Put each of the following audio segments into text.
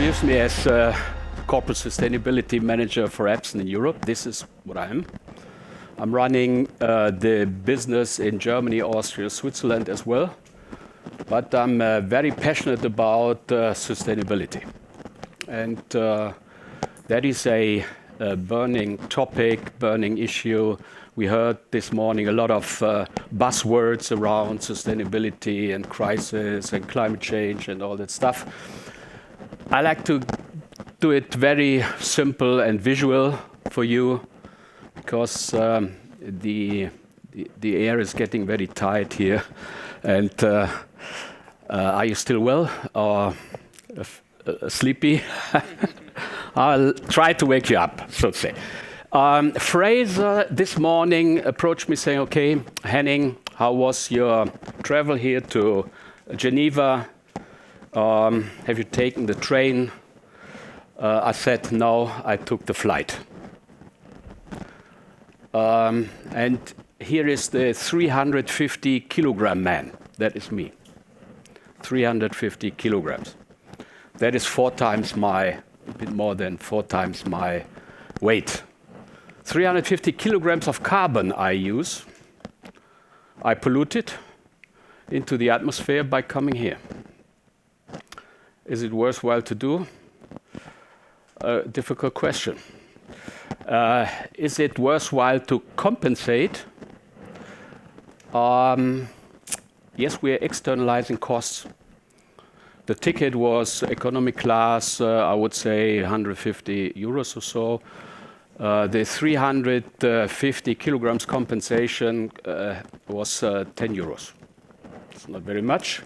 introduced me as Corporate Sustainability Manager for Epson in Europe. This is what I am. I'm running the business in Germany, Austria, Switzerland as well. But I'm very passionate about sustainability. And that is a burning topic, burning issue. We heard this morning a lot of buzzwords around sustainability and crisis and climate change and all that stuff. I like to do it very simple and visual for you because the air is getting very tight here. And are you still well or sleepy? I'll try to wake you up, so to say. Fraser this morning approached me saying, okay, Henning, how was your travel here to Geneva? Have you taken the train? I said, no, I took the flight. And here is the 350 kilogram man. That is me. 350 kilograms. That is a bit more than four times my weight. 350 kilograms of carbon I use. I pollute it into the atmosphere by coming here. Is it worthwhile to do? Difficult question. Is it worthwhile to compensate? Yes, we are externalizing costs. The ticket was economy class, I would say 150 euros or so. The 350 kilograms compensation was 10 euros. It's not very much,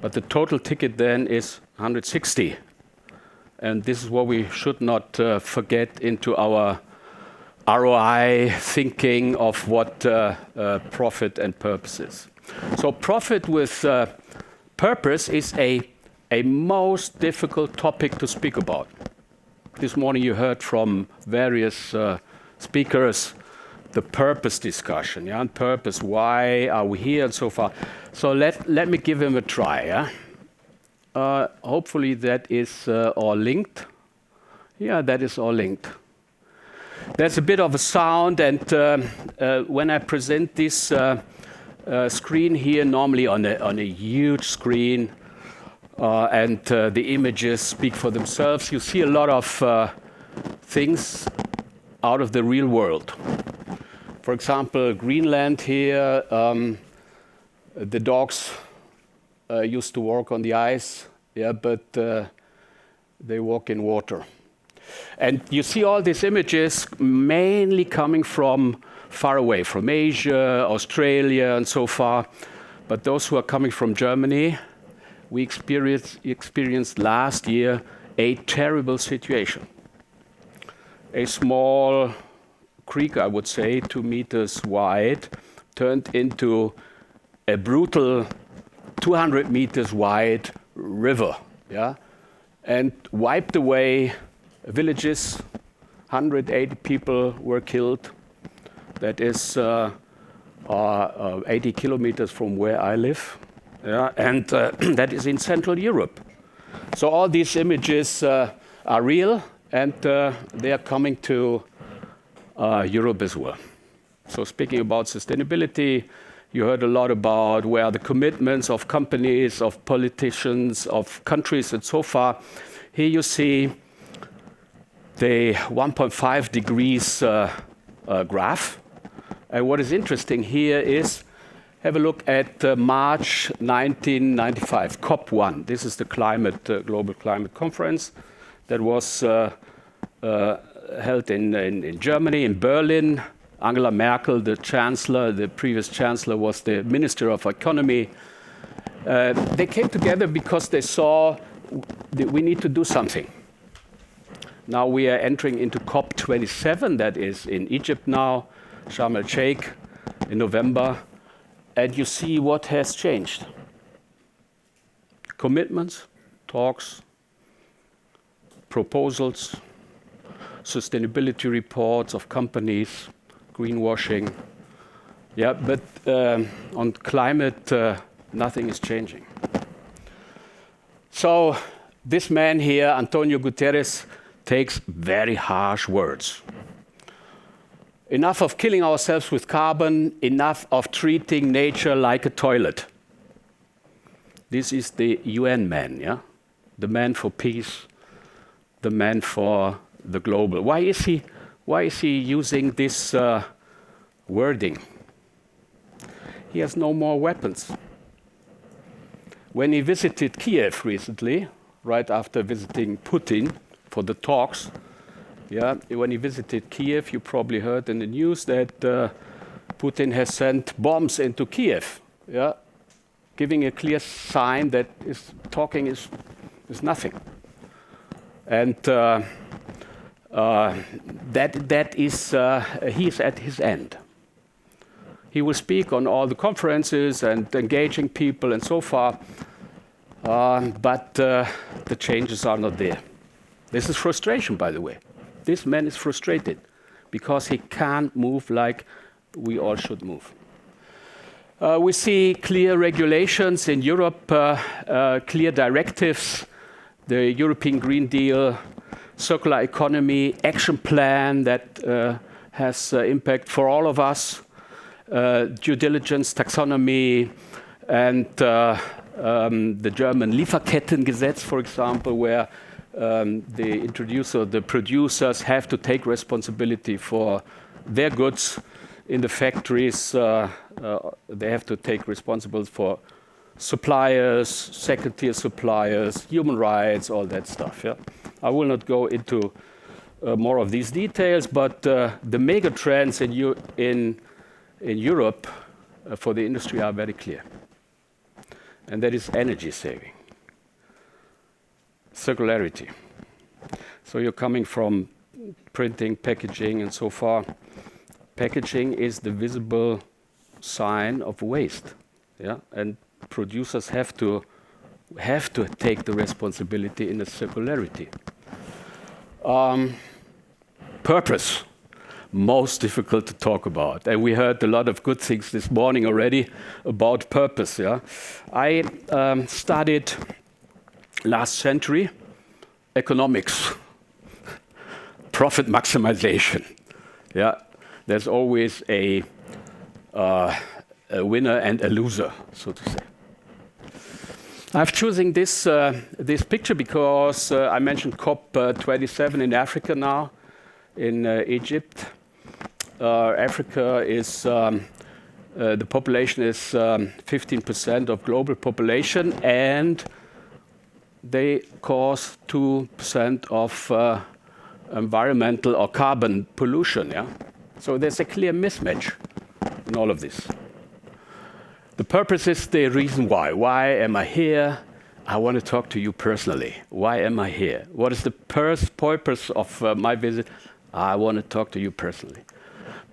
but the total ticket then is 160. And this is what we should not forget into our ROI thinking of what profit and purpose is. So profit with purpose is a most difficult topic to speak about. This morning you heard from various speakers the purpose discussion, yeah, and purpose, why are we here and so far. So let me give him a try. Yeah? Hopefully that is all linked. Yeah, that is all linked. There's a bit of a sound, and when I present this screen here, normally on a huge screen, and the images speak for themselves, you see a lot of things out of the real world. For example, Greenland here, the dogs used to walk on the ice, yeah, but they walk in water. And you see all these images mainly coming from far away, from Asia, Australia, and so far. But those who are coming from Germany, we experienced last year a terrible situation. A small creek, I would say, 2 meters wide, turned into a brutal 200 meters wide river, yeah, and wiped away villages. 180 people were killed. That is 80 kilometers from where I live, yeah, and that is in Central Europe. So all these images are real, and they are coming to Europe as well. So speaking about sustainability, you heard a lot about where are the commitments of companies, of politicians, of countries, and so far. Here you see the 1.5 degrees graph. And what is interesting here is, have a look at March 1995, COP1. This is the global climate conference that was held in Germany, in Berlin. Angela Merkel, the chancellor, the previous chancellor, was the minister of economy. They came together because they saw that we need to do something. Now we are entering into COP27, that is in Egypt now, Sharm el-Sheikh, in November. And you see what has changed. Commitments, talks, proposals, sustainability reports of companies, greenwashing. Yeah, but on climate, nothing is changing. So This man here, Antonio Guterres, takes very harsh words. Enough of killing ourselves with carbon, enough of treating nature like a toilet. This is the UN man, yeah? The man for peace, the man for the global. Why is he using this wording? He has no more weapons. When he visited Kiev recently, right after visiting Putin for the talks, yeah, when he visited Kiev, you probably heard in the news that Putin has sent bombs into Kiev, yeah, giving a clear sign that talking is nothing. And he's at his end. He will speak on all the conferences and engaging people and so far, but the changes are not there. This is frustration, by the way. This man is frustrated because he can't move like we all should move. We see clear regulations in Europe, clear directives, the European Green Deal, circular economy, action plan that has impact for all of us, due diligence, taxonomy, and the German Lieferkettengesetz, for example, where the producers have to take responsibility for their goods in the factories. They have to take responsibility for suppliers, second-tier suppliers, human rights, all that stuff. Yeah? I will not go into more of these details, but the mega trends in Europe for the industry are very clear. And that is energy saving. Circularity. So you're coming from printing, packaging, and so far. Packaging is the visible sign of waste, yeah, and producers have to take the responsibility in the circularity. Purpose, most difficult to talk about, and we heard a lot of good things this morning already about purpose. Yeah, I studied last century economics, profit maximization. Yeah, there's always a winner and a loser, so to say. I've chosen this picture because I mentioned COP27 in Africa now, in Egypt. Africa is the population is 15% of global population, and they cause 2% of environmental or carbon pollution. Yeah, so there's a clear mismatch in all of this. The purpose is the reason why. Why am I here? I want to talk to you personally. Why am I here? What is the purpose of my visit? I want to talk to you personally.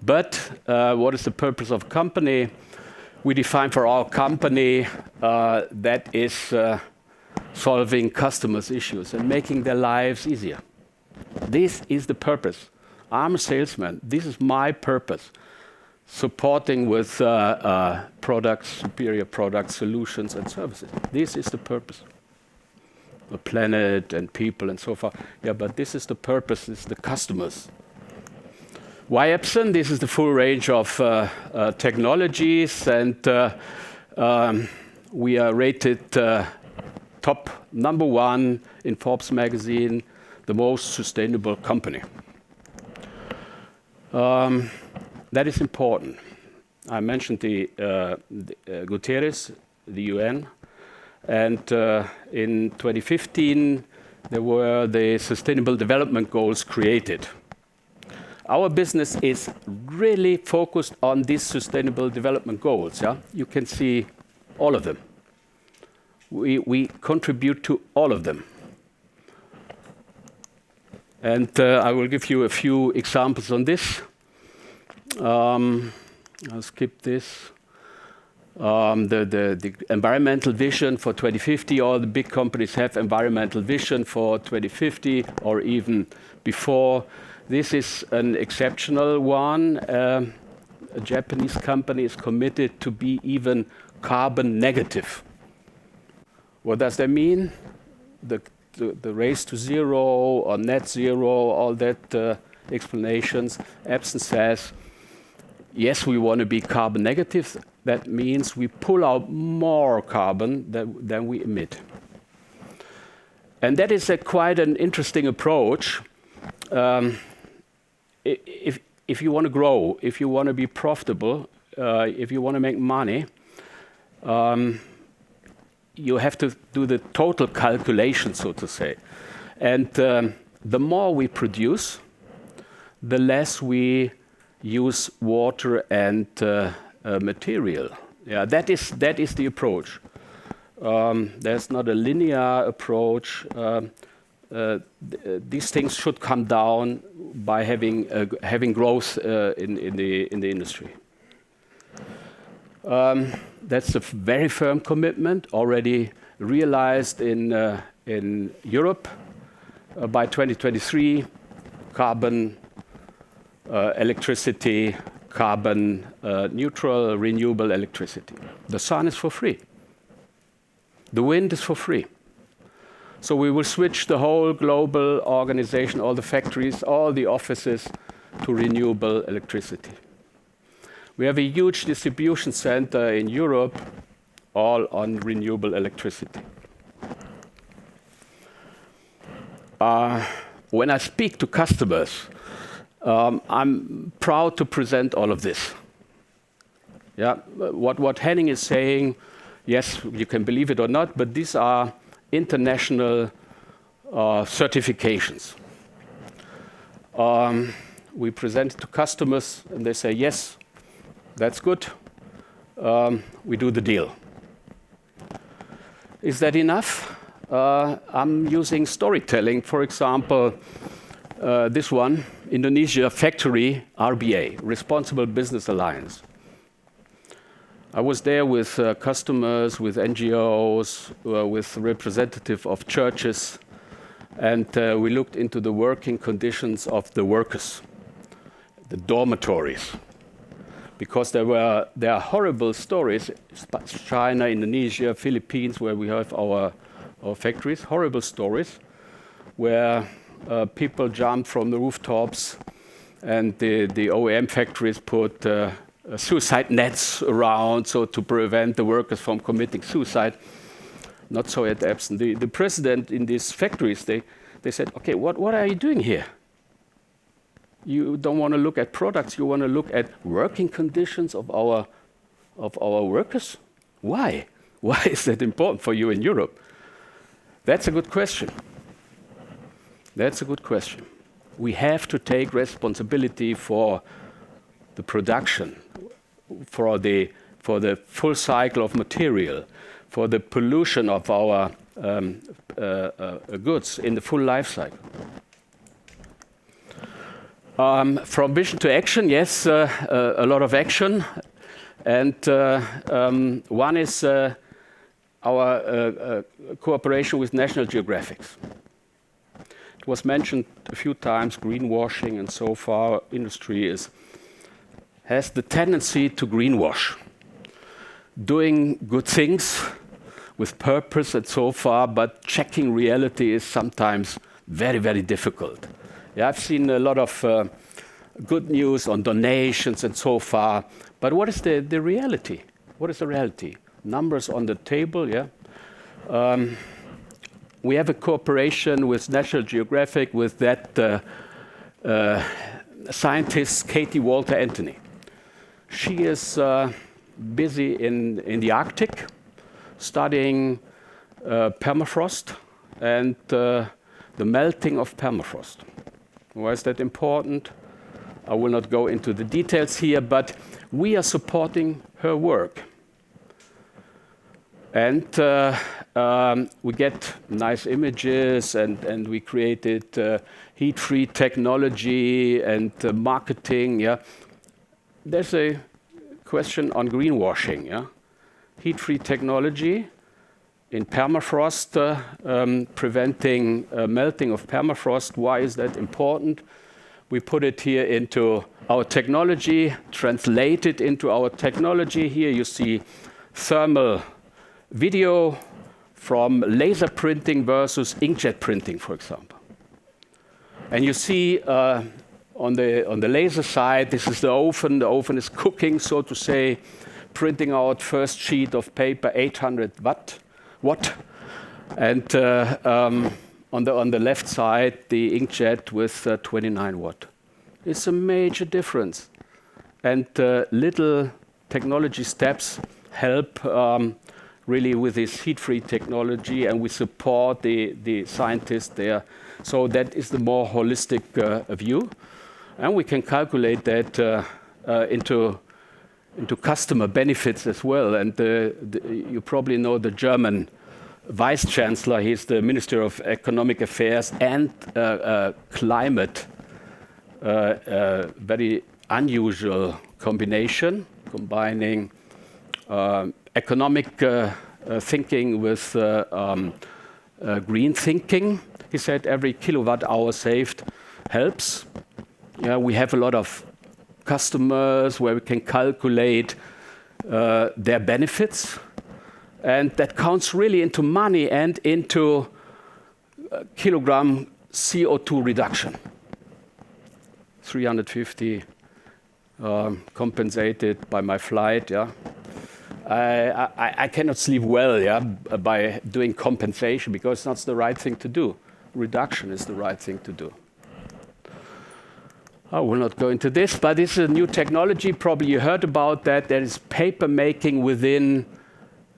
But what is the purpose of company? We define for our company that is solving customers' issues and making their lives easier. This is the purpose. I'm a salesman. This is my purpose. Supporting with products, superior products, solutions, and services. This is the purpose. The planet and people and so forth. Yeah, but this is the purpose, this is the customers. Why Epson? This is the full range of technologies, and we are rated top #1 in Forbes magazine, the most sustainable company. That is important. I mentioned the Guterres, the UN, and in 2015 there were the Sustainable Development Goals created. Our business is really focused on these Sustainable Development Goals. Yeah, you can see all of them. We contribute to all of them. And I will give you a few examples on this. I'll skip this. The environmental vision for 2050, all the big companies have environmental vision for 2050 or even before. This is an exceptional one. A Japanese company is committed to be even carbon negative. What does that mean? The the race to zero or net zero, all that explanations. Epson says, yes, we want to be carbon negative. That means we pull out more carbon than we emit. And that is quite an interesting approach. If you want to grow, if you want to be profitable, if you want to make money, you have to do the total calculation, so to say. And the more we produce, the less we use water and material. Yeah, that is the approach. There's not a linear approach. These things should come down by having growth in the industry. That's a very firm commitment, already realized in Europe. By 2023, carbon electricity, carbon neutral, renewable electricity. The sun is for free. The wind is for free. So we will switch the whole global organization, all the factories, all the offices to renewable electricity. We have a huge distribution center in Europe, all on renewable electricity. When I speak to customers, I'm proud to present all of this. Yeah, what Henning is saying, yes, you can believe it or not, but these are international certifications. We present it to customers, and they say, yes, that's good. We do the deal. Is that enough? I'm using storytelling. For example, this one, Indonesia Factory RBA, Responsible Business Alliance. I was there with customers, with NGOs, with representatives of churches, and we looked into the working conditions of the workers, the dormitories. Because there are horrible stories, China, Indonesia, Philippines, where we have our factories, horrible stories, where people jump from the rooftops, and the OEM factories put suicide nets around, so to prevent the workers from committing suicide. Not so at Epson. The president in these factories, they said, okay, what are you doing here? You don't want to look at products, you want to look at working conditions of our workers? Why? Why is that important for you in Europe? That's a good question. That's a good question. We have to take responsibility for the production, for the full cycle of material, for the pollution of our goods in the full life cycle. From vision to action, yes, a lot of action. And one is our cooperation with National Geographic. It was mentioned a few times, greenwashing, and so far industry has the tendency to greenwash. Doing good things with purpose and so far, but checking reality is sometimes very, very difficult. Yeah, I've seen a lot of good news on donations and so far, but what is the reality? What is the reality? Numbers on the table, yeah. We have a cooperation with National Geographic with that scientist, Katie Walter Anthony. She is busy in the Arctic, studying permafrost and the melting of permafrost. Why is that important? I will not go into the details here, but we are supporting her work. And we get nice images, and we created heat-free technology and marketing. Yeah, there's a question on greenwashing. Yeah, heat-free technology in permafrost, preventing melting of permafrost. Why is that important? We put it here into our technology, translate it into our technology. Here you see thermal video, from laser printing versus inkjet printing, for example. And you see on the laser side, this is the oven. The oven is cooking, so to say, printing out first sheet of paper, 800 watt. And on the left side, the inkjet with 29 watt. It's a major difference. And little technology steps help really with this heat-free technology, and we support the scientists there. So that is the more holistic view. And we can calculate that into customer benefits as well. And you probably know the German Vice Chancellor. He's the Minister of Economic Affairs and Climate. Very unusual combination, combining economic thinking with green thinking. He said every kilowatt hour saved helps. Yeah, we have a lot of customers where we can calculate their benefits, and that counts really into money and into kilogram CO2 reduction. 350 compensated by my flight. Yeah, I cannot sleep well. Yeah, by doing compensation, because that's the right thing to do. Reduction is the right thing to do. I will not go into this, but this is a new technology. Probably you heard about that. There is paper making within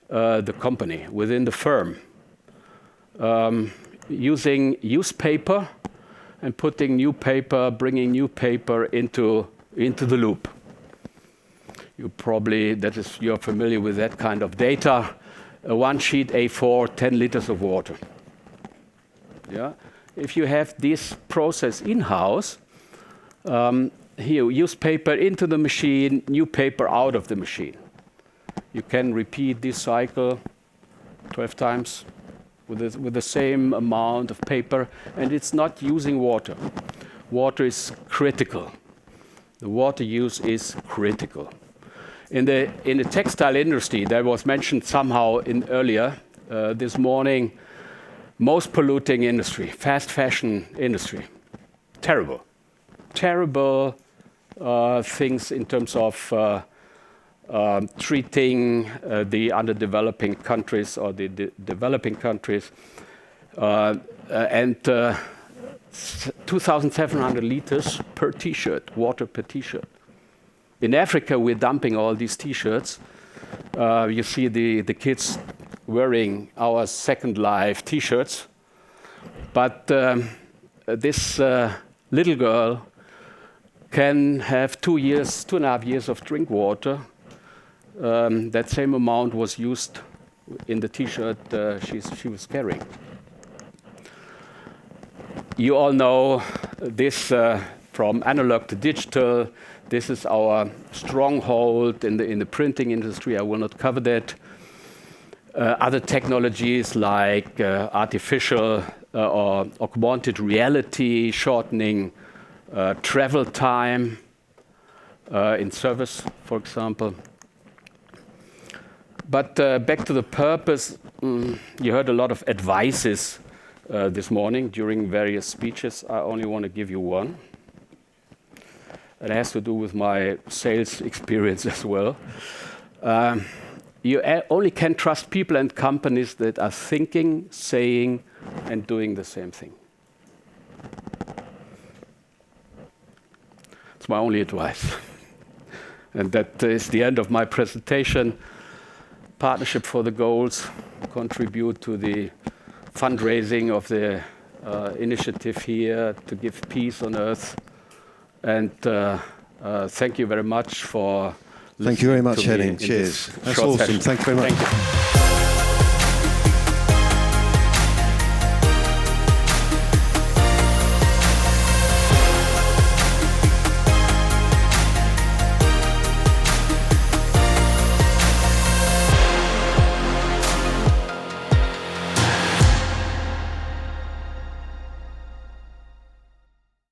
the company, within the firm, using used paper and putting new paper, bringing new paper into the loop. You're familiar with that kind of data. One sheet A4, 10 liters of water. Yeah, if you have this process in-house, here, use paper into the machine, new paper out of the machine. You can repeat this cycle 12 times with the same amount of paper, and it's not using water. Water is critical. The water use is critical. In the textile industry, that was mentioned somehow earlier this morning, most polluting industry, fast fashion industry. Terrible things in terms of treating the underdeveloping countries or the developing countries. And 2,700 liters per T-shirt, water per T-shirt. In Africa, we're dumping all these T-shirts. You see the kids wearing our Second Life T-shirts. But this little girl can have 2.5 years of drink water. That same amount was used in the T-shirt she was carrying. You all know this from analog to digital. This is our stronghold in the printing industry. I will not cover that. Other technologies like artificial or augmented reality, shortening travel time in service, for example. But back to the purpose, you heard a lot of advices this morning during various speeches. I only want to give you one. It has to do with my sales experience as well. You only can trust people and companies that are thinking, saying, and doing the same thing. It's my only advice. And that is the end of my presentation. Partnership for the Goals, contribute to the fundraising of the initiative here to give peace on earth. And thank you very much for listening. Thank you very much, Henning. Cheers. That's awesome. Thank you very much. Thank you.